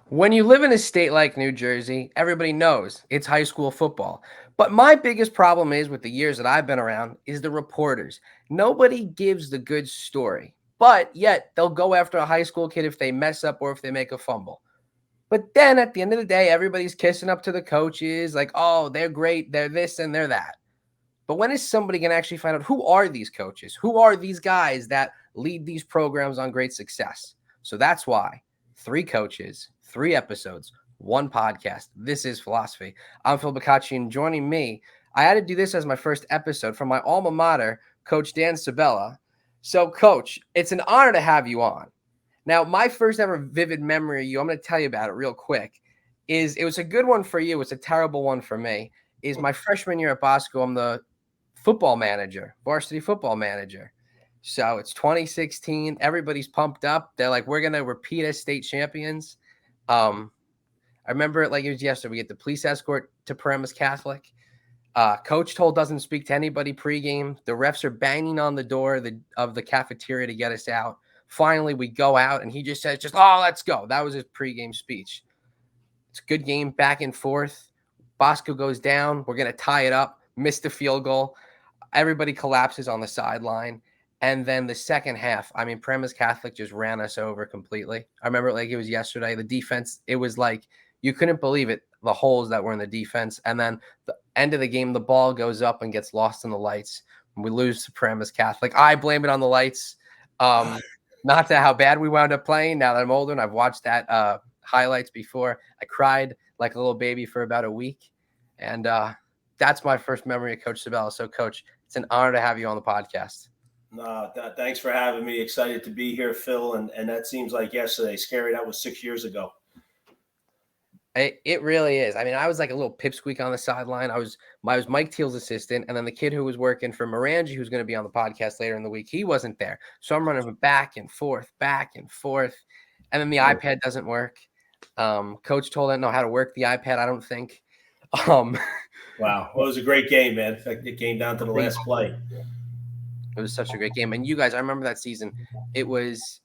When you live in a state like New Jersey, everybody knows it's high school football. But my biggest problem is with the years that I've been around is the reporters. Nobody gives the good story, but yet they'll go after a high school kid if they mess up or if they make a fumble. But then at the end of the day, everybody's kissing up to the coaches like, oh, they're great, they're this and they're that. But when is somebody going to actually find out who are these coaches? Who are these guys that lead these programs on great success? So that's why 3 coaches, 3 episodes, 1 podcast. This is Philosophy. I'm Phil Bicocchi, and joining me, I had to do this as my first episode from my alma mater, Coach Dan Sabella. So, Coach, it's an honor to have you on. Now, my first ever vivid memory of you, I'm going to tell you about it real quick, is it was a good one for you. It's a terrible one for me. Is my freshman year at Bosco, I'm the football manager, varsity football manager. So it's 2016. Everybody's pumped up. They're like, we're going to repeat as state champions. I remember it like it was yesterday. We get the police escort to Bergen Catholic. Coach told doesn't speak to anybody pregame. The refs are banging on the door of the cafeteria to get us out. Finally, we go out, and he just says, oh, let's go. That was his pregame speech. It's a good game, back and forth. Bosco goes down. We're going to tie it up. Missed the field goal. Everybody collapses on the sideline. And then the second half, I mean, Bergen Catholic just ran us over completely. I remember it like it was yesterday. The defense, it was like you couldn't believe it, the holes that were in the defense. And then the end of the game, the ball goes up and gets lost in the lights. And we lose to Bergen Catholic. I blame it on the lights. Not to how bad we wound up playing. Now that I'm older and I've watched that highlights before, I cried like a little baby for about a week. And that's my first memory of Coach Sabella. So, Coach, it's an honor to have you on the podcast. Thanks for having me. Excited to be here, Phil. And that seems like yesterday. Scary. That was 6 years ago. It really is. I mean, I was like a little pipsqueak on the sideline. I was Mike Teal's assistant, and then the kid who was working for Morangi, who's going to be on the podcast later in the week, he wasn't there. So I'm running back and forth, and then the iPad doesn't work. Coach told I didn't know how to work the iPad, I don't think. Wow. Well, it was a great game, man. In fact, it came down to the last play. It was such a great game. And you guys, I remember that season. It was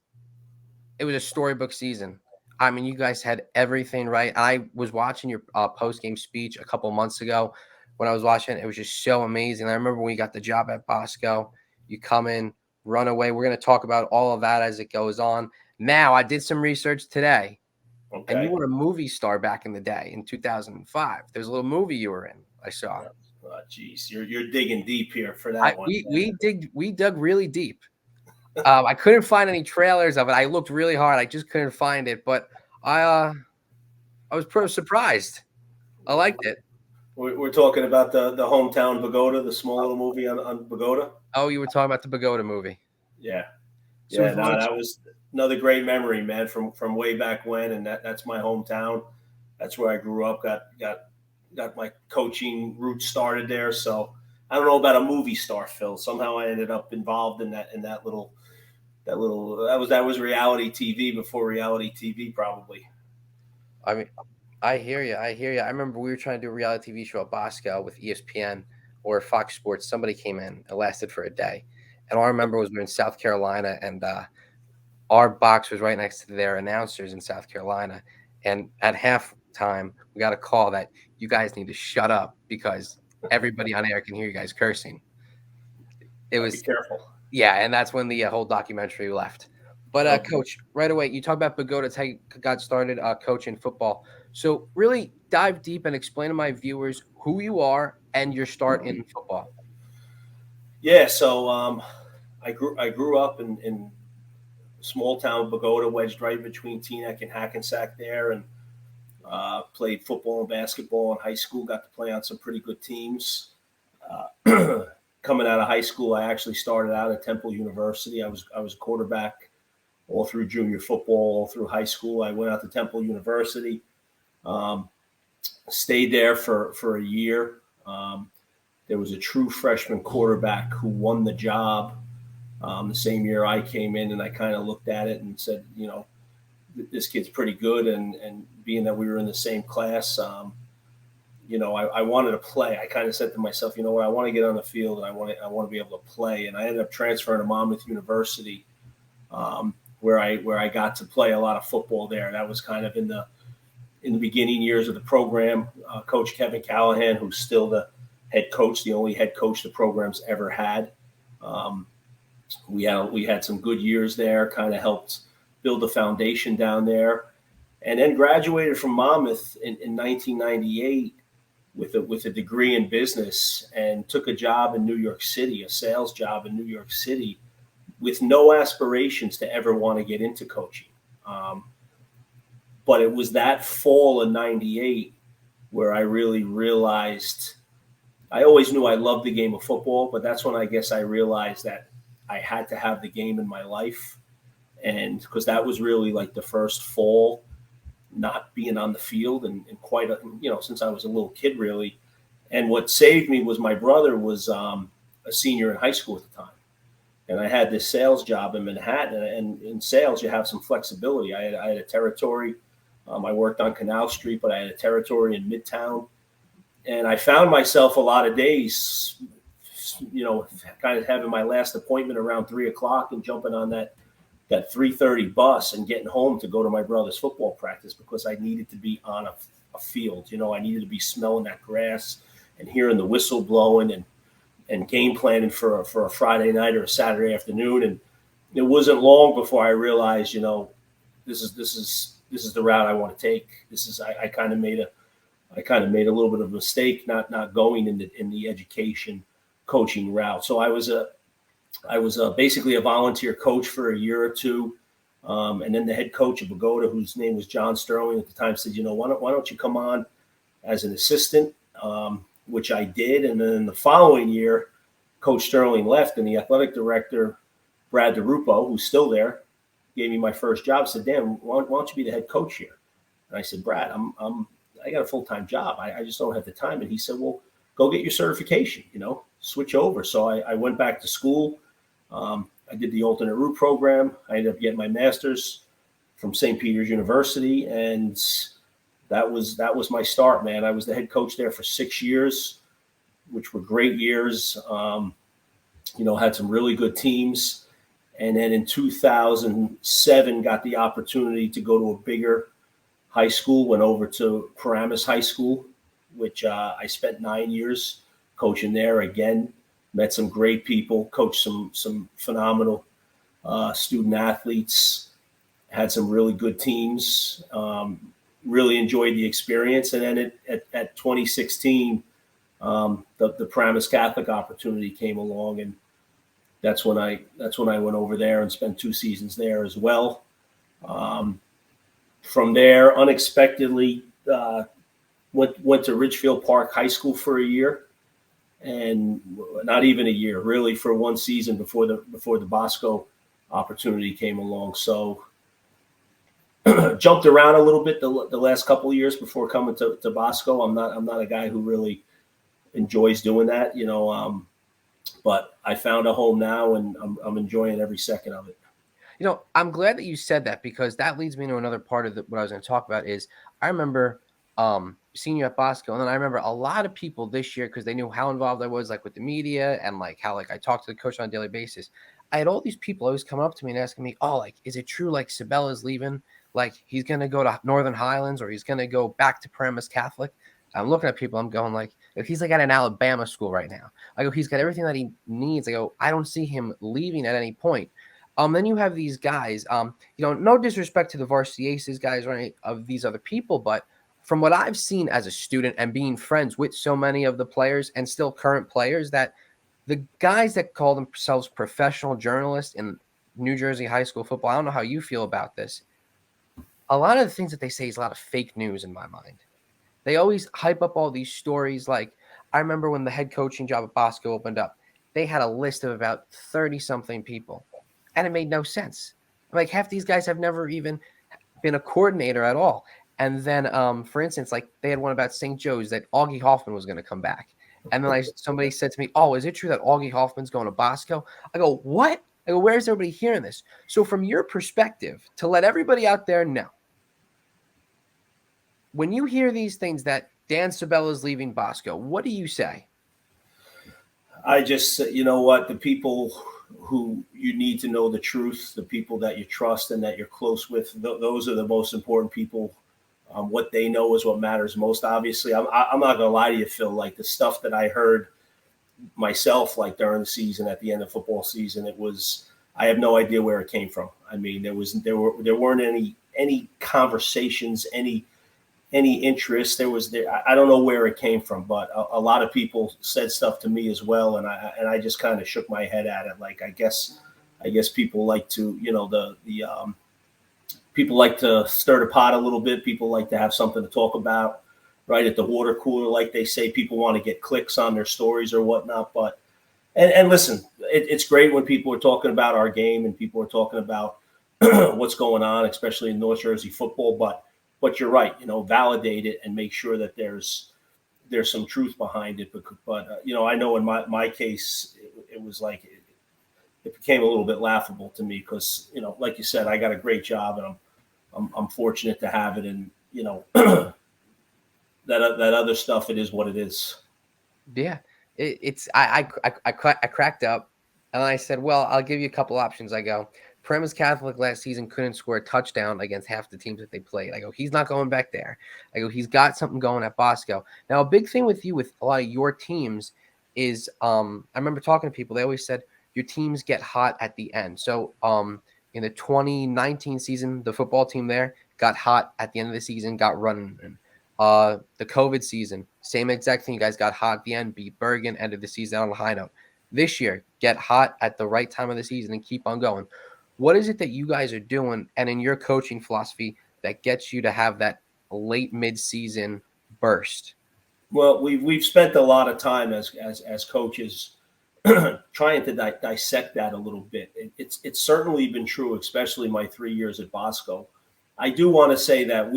a storybook season. I mean, you guys had everything right. I was watching your post-game speech a couple months ago. When I was watching it, it was just so amazing. I remember when you got the job at Bosco, you come in, run away. We're going to talk about all of that as it goes on. Now, I did some research today, and you were a movie star back in the day in 2005. There's a little movie you were in, I saw. Geez, you're digging deep here for that one. We dug really deep. I couldn't find any trailers of it. I looked really hard. I just couldn't find it, but I was pretty surprised. I liked it. We're talking about the hometown Pagoda, the small little movie on Pagoda. Oh, you were talking about the Pagoda movie. Yeah. So that was another great memory, man, from way back when, and that's my hometown. That's where I grew up. Got my coaching roots started there. So I don't know about a movie star, Phil. Somehow I ended up involved in that that was reality TV before reality TV, probably. I mean, I hear you. I remember we were trying to do a reality TV show at Bosco with ESPN or Fox Sports. Somebody came in. It lasted for a day. And all I remember was we were in South Carolina, and our box was right next to their announcers in South Carolina. And at halftime, we got a call that you guys need to shut up because everybody on air can hear you guys cursing. It was be careful. Yeah, and that's when the whole documentary left. But, Coach, right away, you talk about Pagoda, that's how you got started coaching football. So really dive deep and explain to my viewers who you are and your start in football. Yeah, so I grew up in small town Pagoda, wedged right between Teaneck and Hackensack there, and played football and basketball in high school. Got to play on some pretty good teams. Coming out of high school, I actually started out at Temple University. I was quarterback all through junior football, all through high school. I went out to Temple University, stayed there for a year. There was a true freshman quarterback who won the job the same year I came in, and I kind of looked at it and said, this kid's pretty good. And being that we were in the same class, I wanted to play. I kind of said to myself, you know what, I want to get on the field and I want to be able to play. And I ended up transferring to Monmouth University, where I got to play a lot of football there. That was kind of in the in the beginning years of the program. Coach Kevin Callahan, who's still the head coach, the only head coach the program's ever had. We had some good years there, kind of helped build the foundation down there, and then graduated from Monmouth in 1998 with a degree in business, and took a job in New York City, a sales job in New York City, with no aspirations to ever want to get into coaching. But it was that fall of '98 where I really realized. I always knew I loved the game of football, but that's when I guess I realized that I had to have the game in my life. And because that was really like the first fall not being on the field and quite, since I was a little kid, really. And what saved me was my brother was a senior in high school at the time. And I had this sales job in Manhattan. And in sales, you have some flexibility. I had a territory. I worked on Canal Street, but I had a territory in Midtown. And I found myself a lot of days, kind of having my last appointment around 3:00 and jumping on that 3:30 bus and getting home to go to my brother's football practice because I needed to be on a field. I needed to be smelling that grass and hearing the whistle blowing and game planning for a Friday night or a Saturday afternoon. And it wasn't long before I realized, this is the route I want to take. I kind of made a little bit of a mistake not going in the education coaching route. So I was basically a volunteer coach for a year or two, and then the head coach of Pagoda, whose name was John Sterling at the time, said, why don't you come on as an assistant, which I did. And then the following year, Coach Sterling left, and the athletic director, Brad DeRupo, who's still there, gave me my first job. Said, Dan, why don't you be the head coach here? And I said, Brad, I got a full-time job. I just don't have the time. And he said, well, go get your certification, switch over. So I went back to school. I did the alternate route program. I ended up getting my master's from St. Peter's University. And that was my start, man. I was the head coach there for 6 years, which were great years. Had some really good teams. And then in 2007, got the opportunity to go to a bigger high school, went over to Paramus High School, which I spent 9 years coaching there. Again, met some great people, coached some phenomenal student athletes, had some really good teams, really enjoyed the experience. And then at 2016, the Paramus Catholic opportunity came along, and that's when I went over there and spent 2 seasons there as well. From there, unexpectedly, went to Ridgefield Park High School for a year, and not even a year, really, for 1 season before the Bosco opportunity came along. So jumped around a little bit the last couple of years before coming to Bosco. I'm not a guy who really enjoys doing that, but I found a home now, and I'm enjoying every second of it. I'm glad that you said that, because that leads me to another part of what I was going to talk about. Is I remember seeing you at Bosco, and then I remember a lot of people this year, because they knew how involved I was, like with the media, and like how I talked to the coach on a daily basis. I had all these people always coming up to me and asking me, "Oh, like, is it true? Like Sabella's leaving? Like he's going to go to Northern Highlands, or he's going to go back to Paramus Catholic?" I'm looking at people, I'm going like, he's like at an Alabama school right now. I go, he's got everything that he needs. I go, I don't see him leaving at any point. Then you have these guys, no disrespect to the varsity aces guys or any of these other people, but from what I've seen as a student and being friends with so many of the players and still current players, that the guys that call themselves professional journalists in New Jersey high school football, I don't know how you feel about this. A lot of the things that they say is a lot of fake news in my mind. They always hype up all these stories. Like, I remember when the head coaching job at Bosco opened up, they had a list of about 30-something people, and it made no sense. Like, half these guys have never even been a coordinator at all. And then, for instance, like they had one about St. Joe's that Augie Hoffman was going to come back. And then somebody said to me, "Oh, is it true that Augie Hoffman's going to Bosco?" I go, "What?" I go, "Where's everybody hearing this?" So from your perspective, to let everybody out there know, when you hear these things that Dan Sabella is leaving Bosco, what do you say? I just, the people who you need to know the truth, the people that you trust and that you're close with, those are the most important people What they know is what matters most. Obviously, I'm not gonna lie to you, Phil. Like the stuff that I heard myself, like during the season, at the end of football season, I have no idea where it came from. I mean, there weren't any conversations, any interest. I don't know where it came from, but a lot of people said stuff to me as well, and I just kind of shook my head at it. Like I guess people like to, the people like to stir the pot a little bit. People like to have something to talk about, right? At the water cooler, like they say, people want to get clicks on their stories or whatnot. But and listen, it's great when people are talking about our game and people are talking about what's going on, especially in North Jersey football. But you're right, validate it and make sure that there's some truth behind it. But I know in my case, it was like it became a little bit laughable to me because like you said, I got a great job and I'm fortunate to have it, and that other stuff, it is what it is. Yeah, it's I cracked up, and I said, "Well, I'll give you a couple options." I go, Premise Catholic last season couldn't score a touchdown against half the teams that they played. I go, he's not going back there. I go, he's got something going at Bosco. Now, a big thing with you with a lot of your teams is, I remember talking to people. They always said your teams get hot at the end. So, in the 2019 season, the football team there got hot at the end of the season, got running. The COVID season, same exact thing. You guys got hot at the end, beat Bergen, ended the season on a high note. This year, get hot at the right time of the season and keep on going. What is it that you guys are doing and in your coaching philosophy that gets you to have that late mid-season burst? Well, we've spent a lot of time as coaches trying to dissect that a little bit. It's certainly been true, especially my 3 years at Bosco. I do want to say that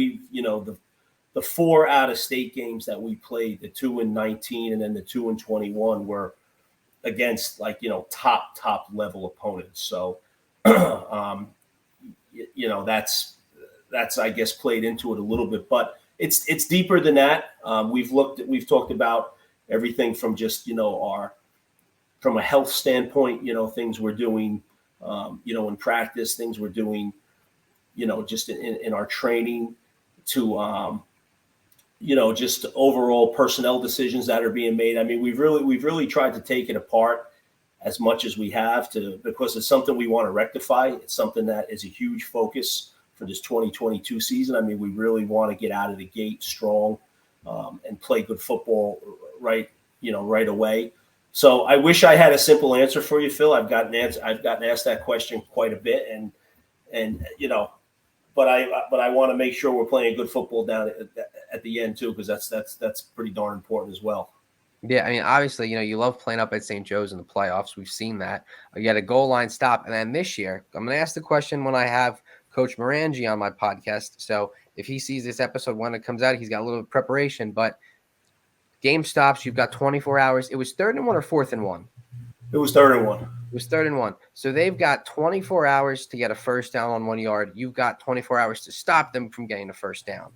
the 4 out of state games that we played, the 2 in 19 and then the 2 in 21, were against top level opponents. So that's I guess played into it a little bit, but it's deeper than that. We've talked about everything from just from a health standpoint, things we're doing, in practice, things we're doing, just in our training, to just overall personnel decisions that are being made. I mean, we've really tried to take it apart as much as we have to, because it's something we want to rectify. It's something that is a huge focus for this 2022 season. I mean, we really want to get out of the gate strong, and play good football right away. So I wish I had a simple answer for you, Phil. I've gotten asked that question quite a bit, and but I want to make sure we're playing good football down at the end too, because that's pretty darn important as well. Yeah, I mean, obviously, you love playing up at St. Joe's in the playoffs. We've seen that. You had a goal line stop. And then this year, I'm going to ask the question when I have Coach Morangi on my podcast. So if he sees this episode when it comes out, he's got a little preparation. But game stops, you've got 24 hours. It was 3rd and 1 or 4th and 1? It was 3rd and 1. It was 3rd and 1. So they've got 24 hours to get a first down on 1 yard. You've got 24 hours to stop them from getting a first down.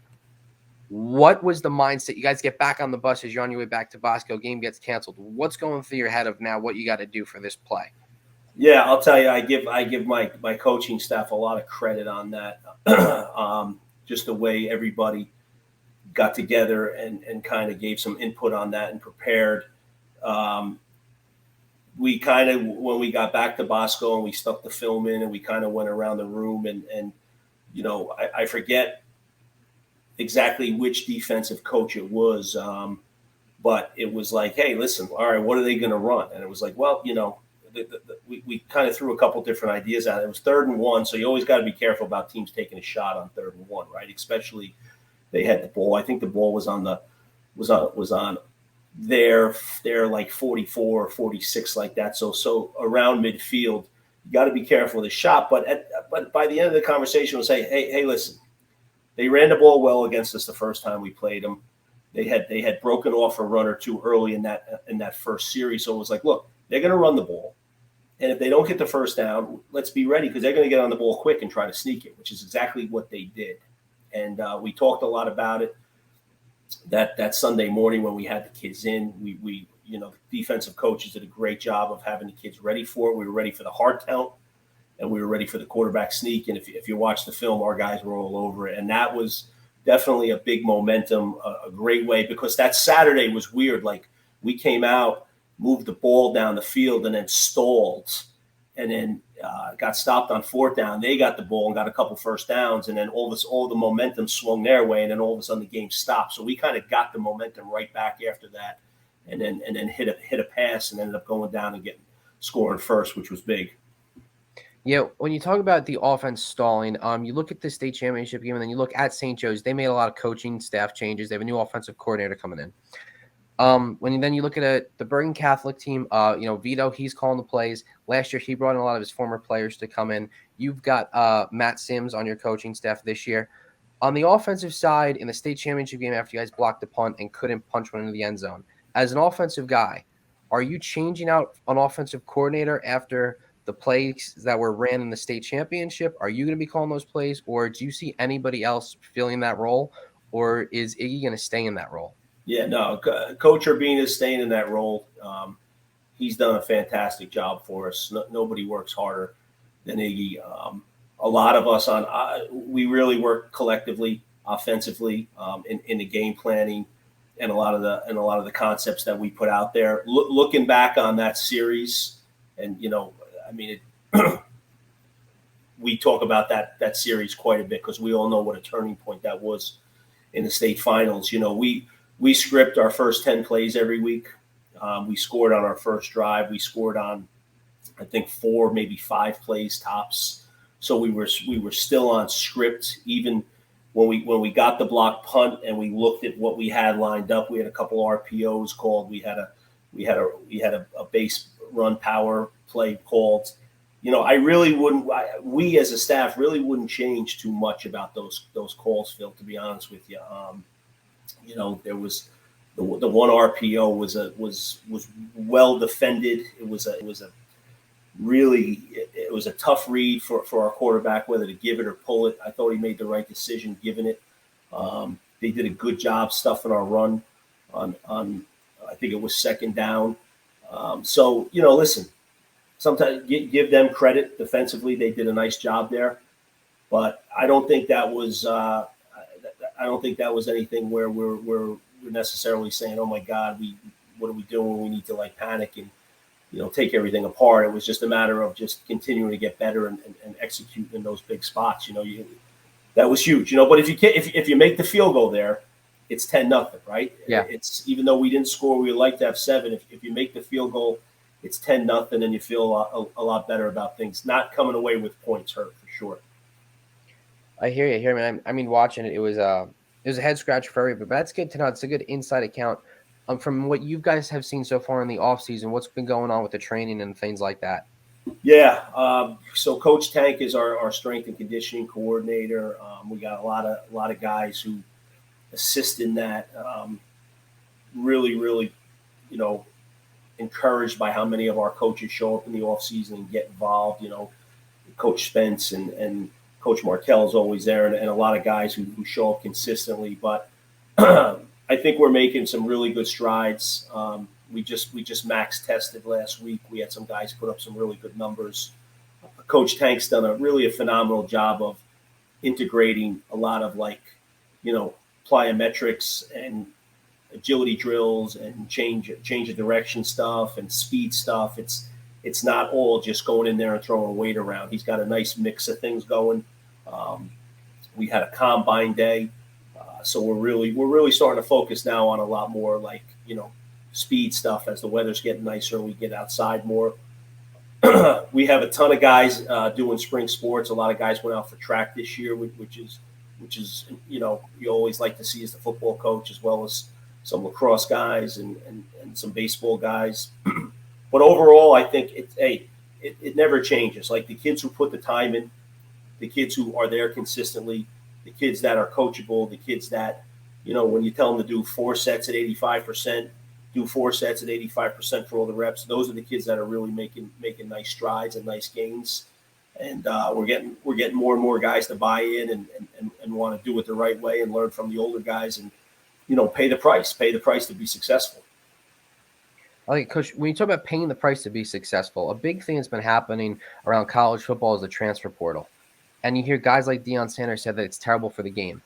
What was the mindset? You guys get back on the bus as you're on your way back to Bosco. Game gets canceled. What's going through your head of now what you got to do for this play? Yeah, I'll tell you, I give my coaching staff a lot of credit on that. Just the way everybody got together and kind of gave some input on that and prepared. We kind of, when we got back to Bosco and we stuck the film in and we kind of went around the room and I forget exactly which defensive coach it was, but it was like, hey, listen, all right, what are they going to run? And it was like, well, we kind of threw a couple different ideas out. It was 3rd and 1, so you always got to be careful about teams taking a shot on 3rd and 1, right? Especially they had the ball. I think the ball was on their like 44 or 46, like that. So around midfield, you got to be careful of the shot. But by the end of the conversation, we'll say, hey, listen. They ran the ball well against us the first time we played them. They had broken off a run or two early in that first series. So it was like, look, they're going to run the ball, and if they don't get the first down, let's be ready, because they're going to get on the ball quick and try to sneak it, which is exactly what they did. And we talked a lot about it that Sunday morning when we had the kids in. We the defensive coaches did a great job of having the kids ready for it. We were ready for the hard count, and we were ready for the quarterback sneak. And if you watch the film, our guys were all over it. And that was definitely a big momentum, a great way, because that Saturday was weird. Like, we came out, moved the ball down the field, and then stalled, and then got stopped on fourth down. They got the ball and got a couple first downs, and then all the momentum swung their way, and then all of a sudden the game stopped. So we kind of got the momentum right back after that, and then hit a pass and ended up going down and scoring first, which was big. Yeah, when you talk about the offense stalling, you look at the state championship game, and then you look at St. Joe's. They made a lot of coaching staff changes. They have a new offensive coordinator coming in. Then you look at the Bergen Catholic team, Vito, he's calling the plays. Last year, he brought in a lot of his former players to come in. You've got Matt Sims on your coaching staff this year. On the offensive side, in the state championship game, after you guys blocked the punt and couldn't punch one into the end zone, as an offensive guy, are you changing out an offensive coordinator after the plays that were ran in the state championship? Are you going to be calling those plays, or do you see anybody else filling that role, or is Iggy going to stay in that role? Yeah, no, Coach Urbina is staying in that role. He's done a fantastic job for us. Nobody works harder than Iggy. A lot of us we really work collectively, offensively, in the game planning, and a lot of the concepts that we put out there. Looking back on that series, and we talk about that series quite a bit, because we all know what a turning point that was in the state finals. We script our first 10 plays every week. We scored on our first drive. We scored on, I think, 4, maybe 5 plays tops. So we were still on script, even when we got the block punt and we looked at what we had lined up. We had a couple RPOs called. We had a base run power play called. I really wouldn't. We as a staff really wouldn't change too much about those calls, Phil. To be honest with you. There was the one RPO was well defended. It was a tough read for our quarterback, whether to give it or pull it. I thought he made the right decision giving it. They did a good job stuffing our run on I think it was second down. Listen, sometimes give them credit defensively. They did a nice job there, but I don't think that was. I don't think that was anything where we're necessarily saying, "Oh my God, what are we doing? We need to panic and take everything apart." It was just a matter of just continuing to get better and execute in those big spots. That was huge. But if you make the field goal there, it's 10-0, right? Yeah. It's, even though we didn't score, we would like to have 7. If you make the field goal, it's 10-0, and you feel a lot better about things. Not coming away with points hurt for sure. I hear you. Man. I mean, watching it, it was a head scratcher for everybody, but that's good to know. It's a good inside account from what you guys have seen so far in the off season. What's been going on with the training and things like that? Yeah. So Coach Tank is our strength and conditioning coordinator. We got a lot of guys who assist in that. Really, really, encouraged by how many of our coaches show up in the off season and get involved. Coach Spence and Coach Markel is always there, and a lot of guys who show up consistently. But I think we're making some really good strides. We just max tested last week. We had some guys put up some really good numbers. Coach Tank's done a phenomenal job of integrating a lot of plyometrics and agility drills and change of direction stuff and speed stuff. It's not all just going in there and throwing weight around. He's got a nice mix of things going. We had a combine day, so we're really starting to focus now on a lot more speed stuff as the weather's getting nicer and we get outside more. We have a ton of guys doing spring sports. A lot of guys went out for track this year, which is you always like to see as the football coach, as well as some lacrosse guys and some baseball guys. But overall, I think it never changes. Like, the kids who put the time in, the kids who are there consistently, the kids that are coachable, the kids that, when you tell them to do 4 sets at 85%, do 4 sets at 85% for all the reps. Those are the kids that are really making nice strides and nice gains. And we're getting more and more guys to buy in and want to do it the right way and learn from the older guys and, pay the price to be successful. I think, Coach, when you talk about paying the price to be successful, a big thing that's been happening around college football is the transfer portal. And you hear guys like Deion Sanders said that it's terrible for the game.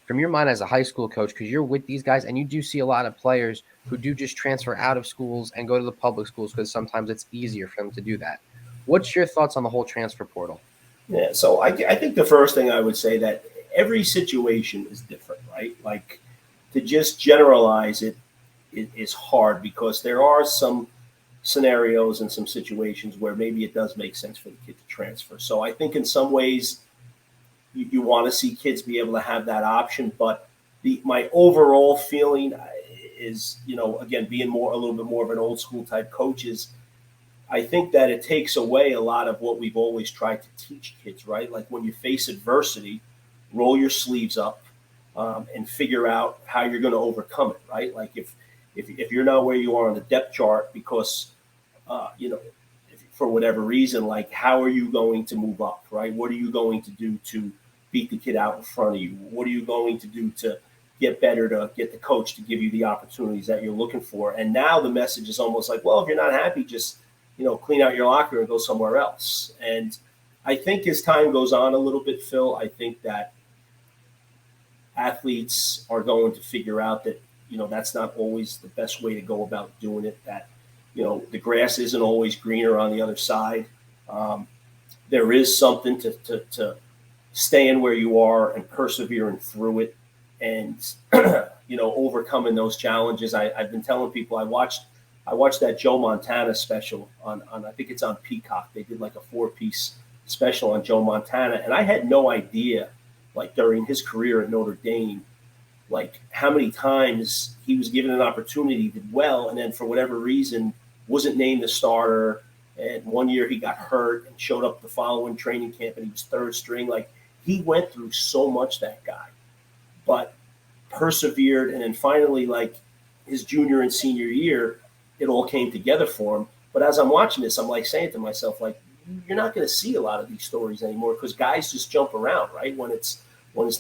from your mind as a high school coach, because you're with these guys and you do see a lot of players who do just transfer out of schools and go to the public schools because sometimes it's easier for them to do that. What's your thoughts on the whole transfer portal? Yeah, so I think the first thing I would say that every situation is different, right? Like to just generalize it is hard because there are some scenarios and some situations where maybe it does make sense for the kid to transfer. So I think in some ways you want to see kids be able to have that option, but my overall feeling is, again, being a little bit more of an old school type coach is I think that it takes away a lot of what we've always tried to teach kids, right? Like when you face adversity, roll your sleeves up and figure out how you're going to overcome it, right? Like if you're not where you are on the depth chart because, for whatever reason, like how are you going to move up, right? What are you going to do to beat the kid out in front of you? What are you going to do to get better, to get the coach to give you the opportunities that you're looking for? And now the message is almost like, well, if you're not happy, just clean out your locker and go somewhere else. And I think as time goes on a little bit, Phil, I think that athletes are going to figure out that, that's not always the best way to go about doing it, that, the grass isn't always greener on the other side. There is something to staying where you are and persevering through it and, overcoming those challenges. I've been telling people I watched that Joe Montana special on I think it's on Peacock. They did like a 4-piece special on Joe Montana. And I had no idea, like during his career at Notre Dame, like how many times he was given an opportunity, did well, and then for whatever reason wasn't named the starter. And one year he got hurt and showed up the following training camp and he was third string. Like he went through so much, that guy, but persevered. And then finally, like his junior and senior year, it all came together for him. But as I'm watching this, I'm like saying to myself, like, you're not going to see a lot of these stories anymore because guys just jump around, right? When it's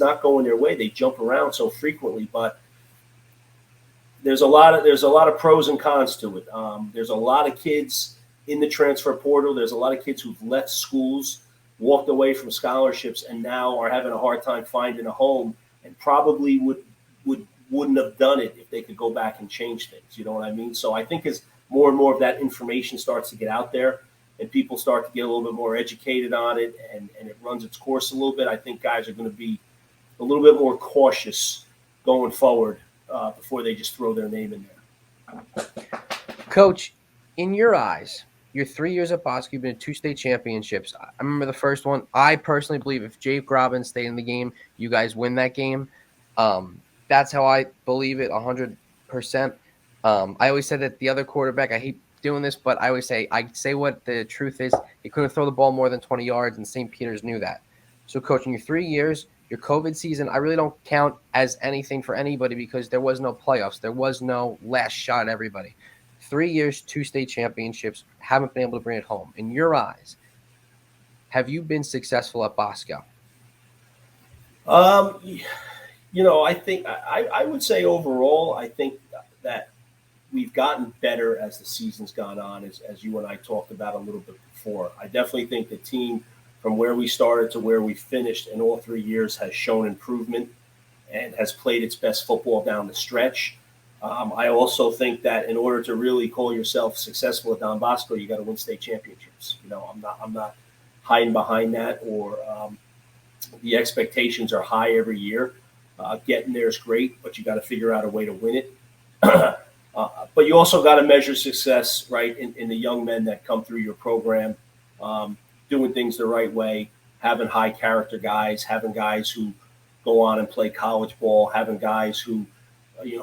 not going their way, they jump around so frequently. But there's a lot of pros and cons to it. There's a lot of kids in the transfer portal. There's a lot of kids who've left schools, walked away from scholarships, and now are having a hard time finding a home, and probably wouldn't have done it if they could go back and change things. You know what I mean? So I think as more and more of that information starts to get out there and people start to get a little bit more educated on it and it runs its course a little bit, I think guys are going to be a little bit more cautious going forward before they just throw their name in there. Coach, in your eyes, your 3 years at Bosco, you've been to 2 state championships. I remember the first one. I personally believe if Jake Robbins stayed in the game, you guys win that game. That's how I believe it 100%. I always said that the other quarterback, I hate doing this, but I say what the truth is. He couldn't throw the ball more than 20 yards, and St. Peter's knew that. So, Coach, in your 3 years, your COVID season, I really don't count as anything for anybody because there was no playoffs. There was no last shot at everybody. 3 years, 2 state championships, haven't been able to bring it home. In your eyes, have you been successful at Bosco? I think I would say overall, I think that we've gotten better as the season's gone on, as you and I talked about a little bit before. I definitely think the team from where we started to where we finished in all 3 years has shown improvement and has played its best football down the stretch. I also think that in order to really call yourself successful at Don Bosco, you got to win state championships. I'm not hiding behind that, or the expectations are high every year. Getting there is great, but you got to figure out a way to win it. But you also got to measure success, right, in the young men that come through your program, doing things the right way, having high character guys, having guys who go on and play college ball, having guys who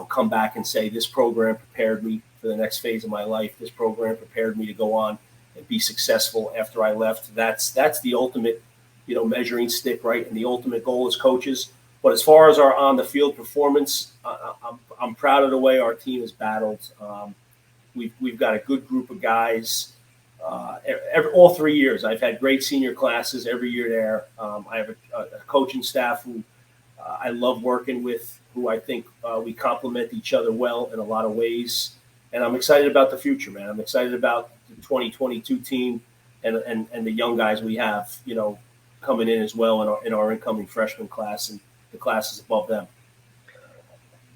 come back and say, this program prepared me for the next phase of my life. This program prepared me to go on and be successful after I left. That's the ultimate, measuring stick, right? And the ultimate goal as coaches. But as far as our on the field performance, I'm proud of the way our team has battled. We've got a good group of guys. All 3 years, I've had great senior classes every year there. I have a coaching staff who I love working with, who I think we complement each other well in a lot of ways. And I'm excited about the future, man. I'm excited about the 2022 team and the young guys we have, coming in as well in our incoming freshman class and the classes above them.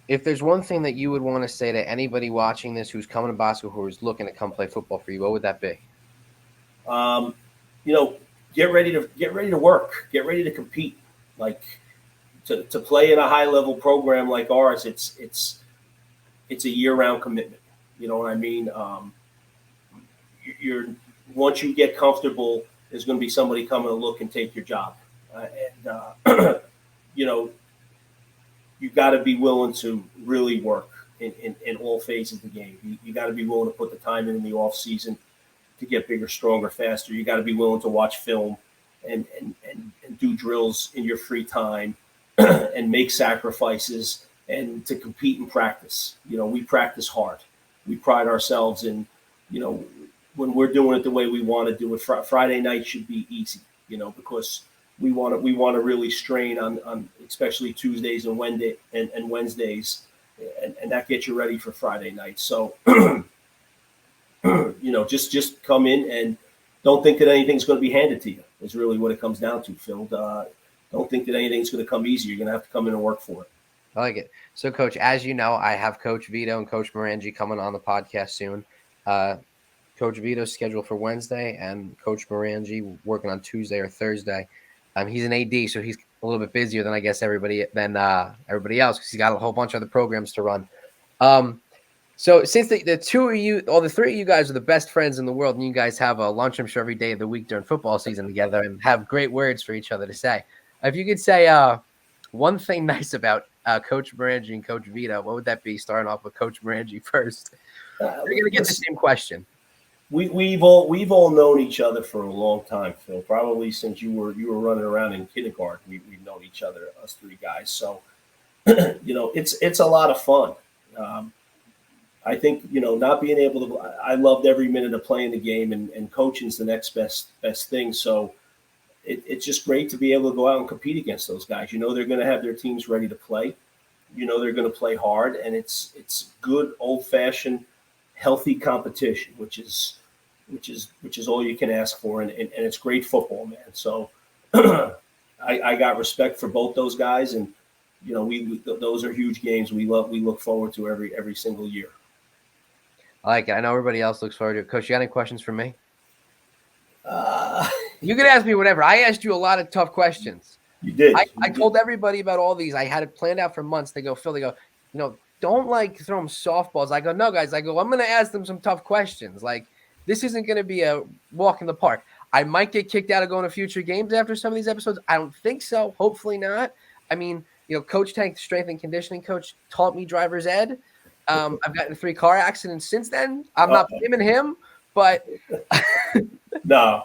If there's one thing that you would want to say to anybody watching this who's coming to Bosco, who is looking to come play football for you, what would that be? Um, you know, get ready to work, get ready to compete. Like to play in a high level program like ours, it's a year round commitment. You know what I mean? You're once you get comfortable, there's going to be somebody coming to look and take your job, you know, you got to be willing to really work in all phases of the game. You got to be willing to put the time in the off season to get bigger, stronger, faster. You got to be willing to watch film and do drills in your free time and make sacrifices and to compete and practice. You know, we practice hard. We pride ourselves in, you know, when we're doing it the way we want to do it. Friday night should be easy, you know, because we want to really strain on especially Tuesdays and Wednesdays, and that gets you ready for Friday night. So you know, just come in and don't think that anything's going to be handed to you. Is really what it comes down to, Phil. Don't think that anything's going to come easy. You're going to have to come in and work for it. I like it. So, Coach, as you know, I have Coach Vito and Coach Morangi coming on the podcast soon. Coach Vito's scheduled for Wednesday, and Coach Morangi working on Tuesday or Thursday. He's an AD, so he's a little bit busier than I guess everybody else because he's got a whole bunch of other programs to run. So since the two of you, or the three of you guys are the best friends in the world, and you guys have a lunch, I'm sure, every day of the week during football season together and have great words for each other to say. If you could say one thing nice about Coach Morangi and Coach Vito, what would that be? Starting off with Coach Morangi first. You're going to get the same question. We've all known each other for a long time, Phil. Probably since you were running around in kindergarten, we've known each other, us three guys. So, you know, it's a lot of fun. I think, you know, not being able to. I loved every minute of playing the game, and coaching's the next best thing. So, it's just great to be able to go out and compete against those guys. You know, they're going to have their teams ready to play. You know, they're going to play hard, and it's good old fashioned, healthy competition, which is all you can ask for, and it's great football, man. So I got respect for both those guys, and you know those are huge games we look forward to every single year. I like it. I know everybody else looks forward to it. Coach, you got any questions for me? You can ask me whatever. I asked you a lot of tough questions. You did. I told everybody about all these. I had it planned out for months. They go, Phil, you know, don't like throw them softballs. I go, no, guys. I go, I'm going to ask them some tough questions. Like, this isn't going to be a walk in the park. I might get kicked out of going to future games after some of these episodes. I don't think so. Hopefully not. I mean, you know, Coach Tank, the strength and conditioning coach, taught me driver's ed. I've gotten 3 car accidents since then. I'm not blaming him, but no.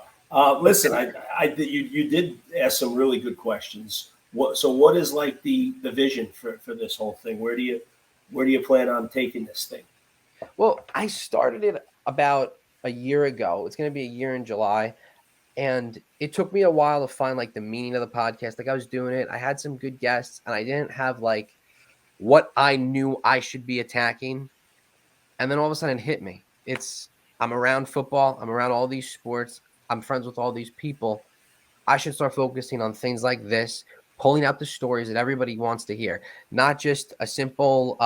Listen, you did ask some really good questions. What is like the vision for this whole thing? Where do you plan on taking this thing? Well, I started it about a year ago. It's going to be a year in July. And it took me a while to find like the meaning of the podcast. Like I was doing it. I had some good guests and I didn't have like what I knew I should be attacking. And then all of a sudden it hit me. I'm around football. I'm around all these sports. I'm friends with all these people. I should start focusing on things like this, pulling out the stories that everybody wants to hear, not just a simple,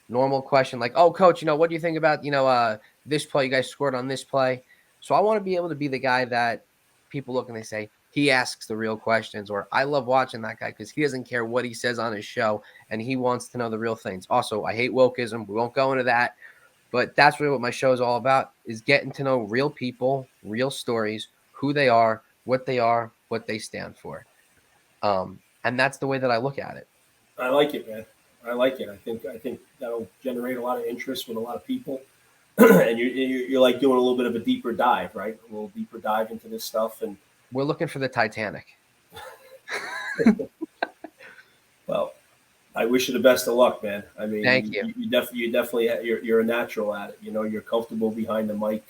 normal question like, oh, coach, you know, what do you think about, you know, this play? You guys scored on this play. So I want to be able to be the guy that people look and they say, he asks the real questions, or I love watching that guy because he doesn't care what he says on his show and he wants to know the real things. Also, I hate wokeism. We won't go into that. But that's really what my show is all about, is getting to know real people, real stories, who they are, what they stand for. And that's the way that I look at it. I like it, man. I like it. I think that'll generate a lot of interest with a lot of people. And you're like doing a little bit of a deeper dive, right? A little deeper dive into this stuff. And we're looking for the Titanic. Well, I wish you the best of luck, man. I mean, thank you. You definitely you're a natural at it. You know, you're comfortable behind the mic,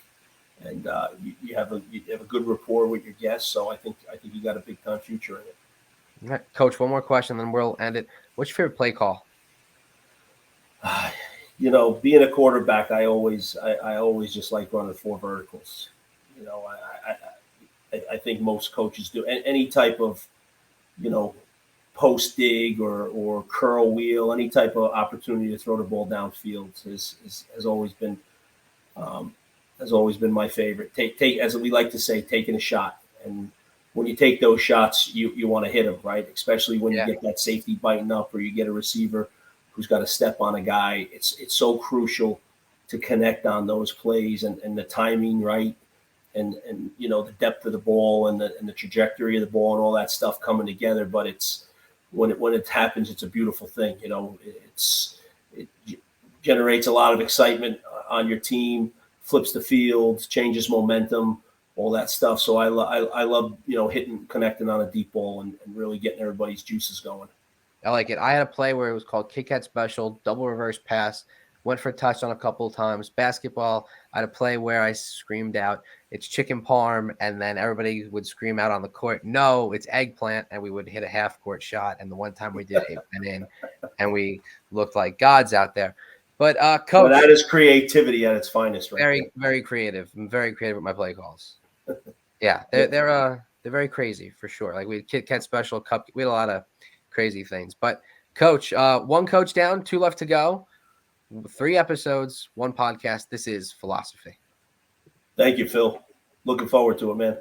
and you have a good rapport with your guests. So I think you got a big time future in it. All right, Coach, one more question, then we'll end it. What's your favorite play call? You know, being a quarterback, I always just like running 4 verticals. You know, I think most coaches do. Any type of, you know, post dig or curl wheel, any type of opportunity to throw the ball downfield has um, always been my favorite. Take as we like to say, taking a shot. And when you take those shots, you want to hit them, right? Especially when you Yeah. get that safety biting up or you get a receiver who's got to step on a guy. It's so crucial to connect on those plays and the timing, right? And the depth of the ball and the trajectory of the ball and all that stuff coming together. But it's when it happens, it's a beautiful thing. It generates a lot of excitement on your team, flips the field, changes momentum, all that stuff. So I love hitting, connecting on a deep ball and really getting everybody's juices going. I like it. I had a play where it was called Kit Kat Special, double reverse pass, went for a touchdown a couple of times. Basketball, I had a play where I screamed out, it's chicken parm, and then everybody would scream out on the court, no, it's eggplant, and we would hit a half court shot. And the one time we did, it went in, and we looked like gods out there. But Well, Coach, that is creativity at its finest, right there. very, very creative. I'm very creative with my play calls. Yeah, Yeah. they're very crazy for sure. Like we had Kit Kat Special Cup, we had a lot of crazy things. But Coach, one coach down, two left to go. 3 episodes, one podcast. This is philosophy. Thank you, Phil. Looking forward to it, man.